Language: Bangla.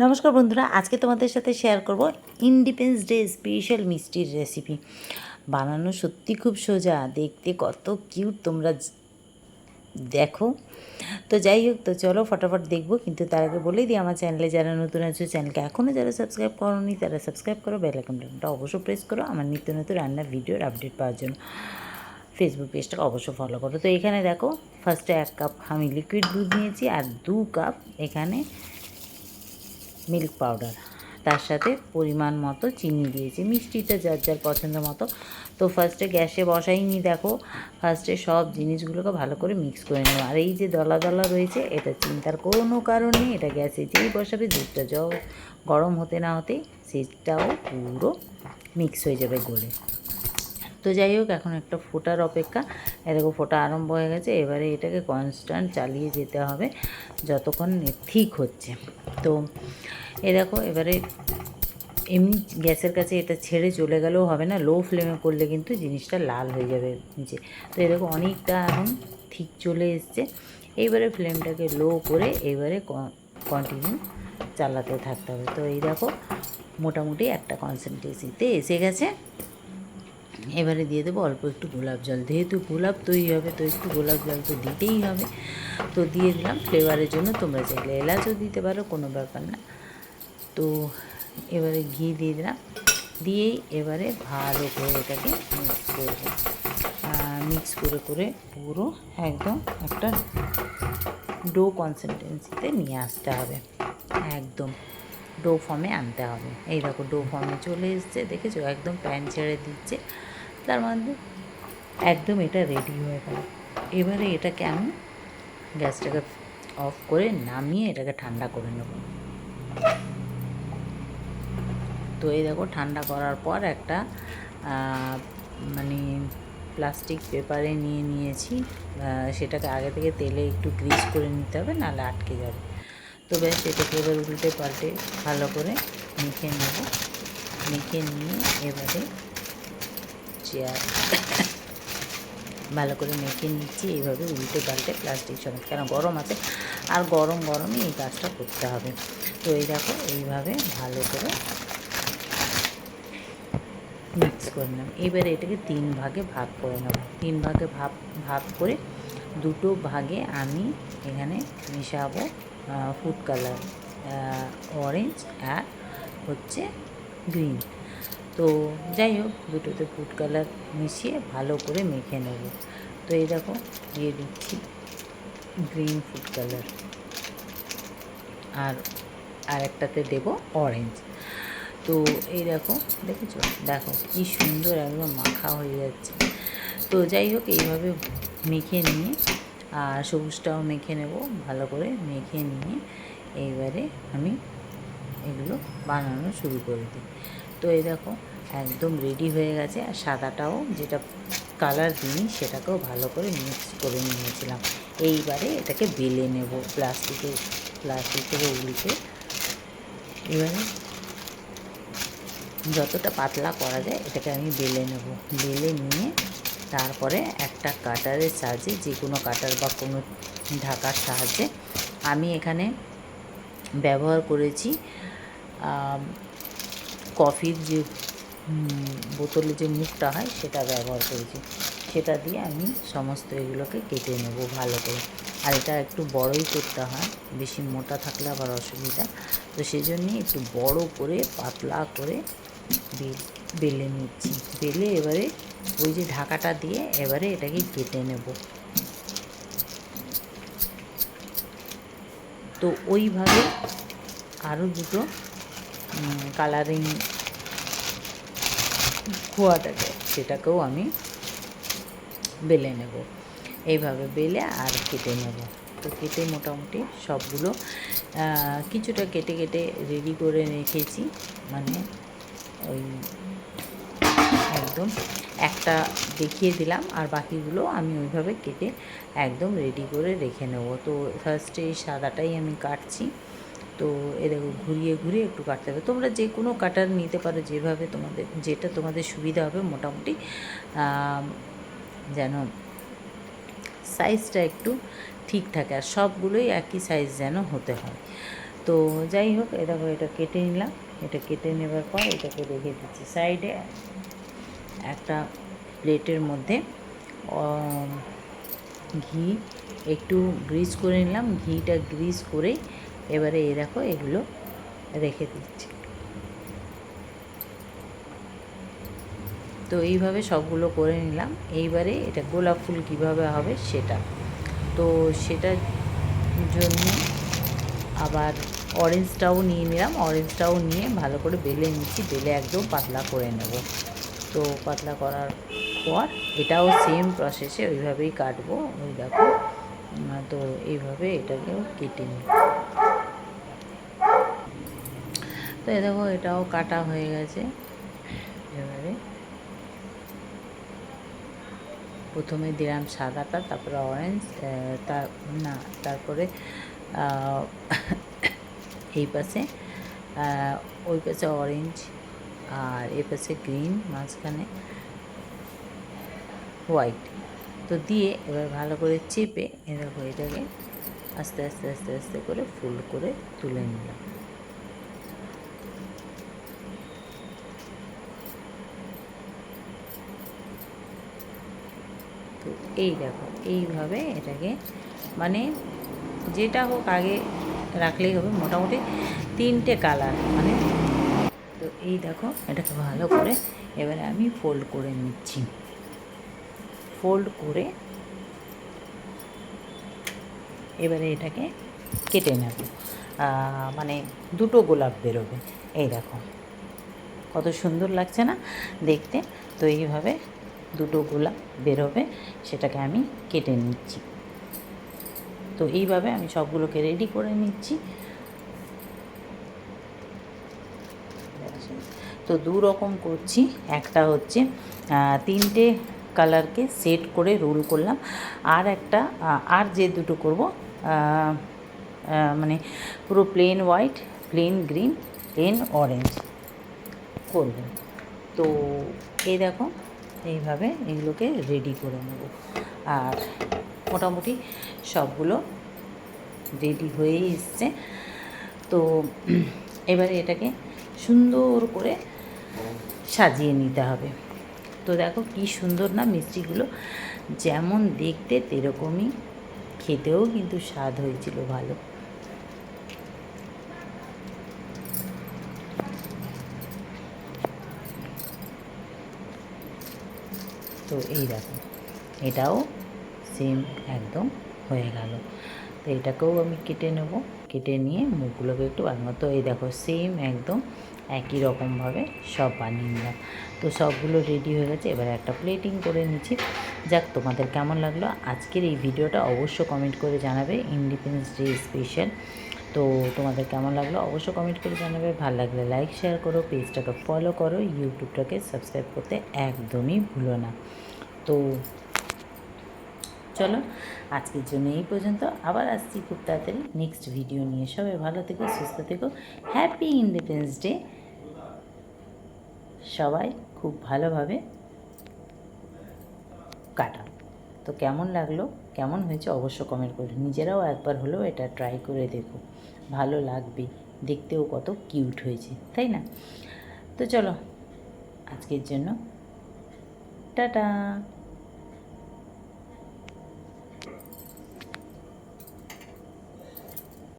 নমস্কার বন্ধুরা, আজকে তোমাদের সাথে শেয়ার করব ইন্ডিপেন্ডেন্স ডে স্পেশাল মিষ্টির রেসিপি। বানানো সত্যি খুব সোজা, দেখতে কত কিউট তোমরা দেখো। তো যাই হোক, তো চলো ফটাফট দেখবো। কিন্তু তার আগে বলেই দিই, আমার চ্যানেলে যারা নতুন আছে, চ্যানেলকে এখনও যারা সাবস্ক্রাইব করোনি তারা সাবস্ক্রাইব করো, বেল আইকনটা অবশ্যই প্রেস করো আমার নিত্য নতুন রান্নার ভিডিওর আপডেট পাওয়ার জন্য। ফেসবুক পেজটাকে অবশ্যই ফলো করো। তো এখানে দেখো, ফার্স্টে 1 কাপ আমি লিকুইড দুধ নিয়েছি আর 2 কাপ এখানে মিল্ক পাউডার, তার সাথে পরিমাণ মতো চিনি দিয়েছি। মিষ্টিটা যার যার পছন্দ মতো। তো ফার্স্টে গ্যাসে বসাইনি, দেখো ফার্স্টে সব জিনিসগুলোকে ভালো করে মিক্স করে নেব। আর এই যে দলা দলা রয়েছে, এটা চিন্তার কোনো কারণ নেই, এটা গ্যাসে যেই বসাবে দুধটা গরম হতে না হতেই সেটাও পুরো মিক্স হয়ে যাবে গলে। তো যাই হোক, এখন একটা ফোটার অপেক্ষা। এরকম ফোটা আরম্ভ হয়ে গেছে। এবারে এটাকে কনস্ট্যান্ট চালিয়ে যেতে হবে যতক্ষণ ঠিক হচ্ছে। তো এ দেখো, এবারে এমনি গ্যাসের কাছে এটা ছেড়ে চলে গেলেও হবে না, লো ফ্লেমে করলে কিন্তু জিনিসটা লাল হয়ে যাবে নিচে। তো এ দেখো, অনেকটা এখন ঠিক চলে এসছে। এইবারে ফ্লেমটাকে লো করে এবারে কন্টিনিউ চালাতে থাকতে হবে। তো এই দেখো, মোটামুটি একটা কনসেন্ট্রেসিতে এসে গেছে। এবারে দিয়ে দেবো অল্প একটু গোলাপ জল, যেহেতু গোলাপ তৈরি হবে তো একটু গোলাপ জল তো দিতেই হবে। তো দিয়ে দিলাম ফ্লেভারের জন্য, তোমরা চাইলে এলাচও দিতে পারো, কোনো ব্যাপার না। তো এবারে ঘি দিয়ে দিলাম, দিয়েই এবারে ভালো করে এটাকে মিক্স করবো। মিক্স করে করে পুরো একদম একটা ডো কনসিস্টেন্সিতে নিয়ে আসতে হবে, একদম ডো ফর্মে আনতে হবে। এই দেখো, ডো ফর্মে চলে এসছে, দেখেছো একদম প্যান ছেড়ে দিচ্ছে, তার মধ্যে একদম এটা রেডি হয়ে গেল। এবারে এটাকে আমি গ্যাসটাকে অফ করে নামিয়ে এটাকে ঠান্ডা করে নেব। তো এই দেখো, ঠান্ডা করার পর একটা মানে প্লাস্টিক পেপারে নিয়েছি। সেটাকে আগে থেকে তেলে একটু গ্রিস করে নিতে হবে, নাহলে আটকে যাবে। তো ব্যাস, এটাকে এবার উল্টে পাল্টে ভালো করে মেখে নেব। মেখে নিয়ে এবারে ভালো করে মেখে নিচ্ছি এইভাবে উল্টে পাল্টে, প্লাস্টিক সমেত, কেন গরম আছে আর গরমই এই কাজটা করতে হবে। তো এই দেখো, এইভাবে ভালো করে মিক্স করে নেব। এবারে এটাকে 3 ভাগে ভাগ করে নেব। 3 ভাগে ভাগ করে 2টো ভাগে আমি এখানে মেশাবো ফুড কালার, অরেঞ্জ আর হচ্ছে গ্রিন। তো যাই হোক, দুটোতে ফুড কালার মিশিয়ে ভালো করে মেখে নেব। তো এই দেখো, দিয়ে দিচ্ছি গ্রিন ফুড কালার, আর একটাতে দেবো অরেঞ্জ। তো এই দেখো, দেখেছো, দেখো কি সুন্দর একদম মাখা হয়ে যাচ্ছে। তো যাই হোক, এইভাবে মেখে নিয়ে আর সবুজটাও মেখে নেব, ভালো করে মেখে নিয়ে এইবারে আমি এগুলো বানানো শুরু করে দিই। তো এই দেখো, একদম রেডি হয়ে গেছে। আর সাদাটাও যেটা কালার দিই সেটাকেও ভালো করে মিক্স করে নিয়েছিলাম। এইবারে এটাকে বেলে নেব প্লাস্টিক থেকে উল্টে। এবারে যতটা পাতলা করা যায় এটাকে আমি বেলে নেব। বেলে নিয়ে তারপরে একটা কাটারের সাহায্যে, যে কোনো কাটার বা কোনো ঢাকার সাহায্যে, আমি এখানে ব্যবহার করেছি কফির যে বোতলে যে মুখটা হয় সেটা ব্যবহার করেছি। সেটা দিয়ে আমি সমস্ত এগুলোকে কেটে নেব ভালো করে। আর এটা একটু বড়ই করতে হয়, বেশি মোটা থাকলে আবার অসুবিধা। তো সেই জন্যই একটু বড় করে পাতলা করে বেলে নিচ্ছি। বেলে এবারে ওই যে ঢাকাটা দিয়ে এবারে এটাকে কেটে নেব। তো ওইভাবে আরও দুটো কালারিং খোয়াটাকে, সেটাকেও আমি বেলে নেব। এইভাবে বেলে আর কেটে নেব। তো কেটে মোটামুটি সবগুলো কিছুটা কেটে কেটে রেডি করে রেখেছি, মানে ওই একদম একটা দেখিয়ে দিলাম, আর বাকিগুলো আমি ওইভাবে কেটে একদম রেডি করে রেখে নেব। তো ফার্স্টে এই সাদাটাই আমি কাটছি। তো এ দেখো, ঘুরিয়ে ঘুরিয়ে একটু কাটতে হবে। তোমরা যে কোনো কাটার নিতে পারো, যেভাবে যেটা তোমাদের সুবিধা হবে, মোটামুটি যেন সাইজটা একটু ঠিক থাকে, আর সবগুলোই একই সাইজ যেন হতে হয়। তো যাই হোক, দেখো এটা কেটে নিলাম। এটা কেটে নেবার পর এটাকে রেখে দিচ্ছি সাইডে। একটা প্লেটের মধ্যে ঘি একটু গ্রিস করে নিলাম। ঘিটা গ্রিস করে এবারে এই দেখো এগুলো রেখে দিচ্ছি। তো এইভাবে সবগুলো করে নিলাম। এইবারে এটা গোলাপ ফুল কীভাবে হবে সেটা, তো সেটার জন্য আবার অরেঞ্জটাও নিয়ে নিলাম। অরেঞ্জটাও নিয়ে ভালো করে বেলে নিচ্ছি, বেলে একদম পাতলা করে নেব। তো পাতলা করার পর এটাও সেম প্রসেসে ওইভাবেই কাটবো। ওই দেখো, তো এইভাবে এটাকেও কেটে নিই। তো এই দেখো এটাও কাটা হয়ে গেছে। এবারে প্রথমে দিলাম সাদাটা, তারপরে অরেঞ্জ, তারপরে এই পাশে ওই পাশে অরেঞ্জ, আর এ পাশে গ্রিন, মাঝখানে হোয়াইট। তো দিয়ে এবার ভালো করে চেপে এরকম এটাকে আস্তে আস্তে আস্তে আস্তে করে ফুল করে তুলে নিলাম। তো এই দেখো এইভাবে এটাকে মানে যেটা হোক আগে রাখলেই হবে। মোটামুটি 3টে কালার মানে। তো এই দেখো এটাকে ভালো করে এবারে আমি ফোল্ড করে নিচ্ছি। ফোল্ড করে এবারে এটাকে কেটে নেব। মানে 2টো গোলাপ বেরোবে। এই দেখো কত সুন্দর লাগছে না দেখতে। তো এইভাবে 2টো গোলাপ বেরোবে, সেটাকে আমি কেটে নিচ্ছি। তো এইভাবে আমি সবগুলোকে রেডি করে নিচ্ছি। তো 2 রকম করছি। একটা হচ্ছে 3টে কালারকে সেট করে রোল করলাম, আর একটা আর যে 2টো করব মানে পুরো plain white, plain green, plain orange করব। তো এই দেখো এইভাবে এগুলোকে রেডি করে নেব। আর মোটামুটি সবগুলো রেডি হয়েই এসছে। তো এবারে এটাকে সুন্দর করে সাজিয়ে নিতে হবে। তো দেখো কি সুন্দর না মিষ্টিগুলো, যেমন দেখতে তেরকমই খেতেও কিন্তু স্বাদ হয়েছিল ভালো। তো এই দেখো এটাও সেম একদম হয়ে গেল। তো এটাকেও আমি কেটে নেব। কেটে নিয়ে মুখগুলোকে একটু বানাবো। তো এই দেখো সেম একদম একই রকমভাবে সব বানিয়ে নিলাম। তো সবগুলো রেডি হয়ে গেছে। এবার একটা প্লেটিং করে নিচ্ছি। যাক, তোমাদের কেমন লাগলো আজকের এই ভিডিওটা অবশ্য কমেন্ট করে জানাবে। Independence day special. তো তোমাদের কেমন লাগলো অবশ্য কমেন্ট করে জানাবে। ভালো লাগলে লাইক শেয়ার করো, পেজটাকে ফলো করো, ইউটিউবটাকে সাবস্ক্রাইব করতে একদমই ভুলো না। তো চলো আজকের জন্য এই পর্যন্ত। আবার আসছি খুব তাড়াতাড়ি নেক্সট ভিডিও নিয়ে। সবাই ভালো থেকো, সুস্থ থেকো। Happy independence day. সবাই খুব ভালোভাবে কাটাও। তো কেমন লাগলো, কেমন হয়েছে অবশ্য কমেন্ট করে। নিজেরাও একবার হলেও এটা ট্রাই করে দেখো, ভালো লাগবে। দেখতেও কত কিউট হয়েছে, তাই না? তো চলো আজকের জন্য টাটা।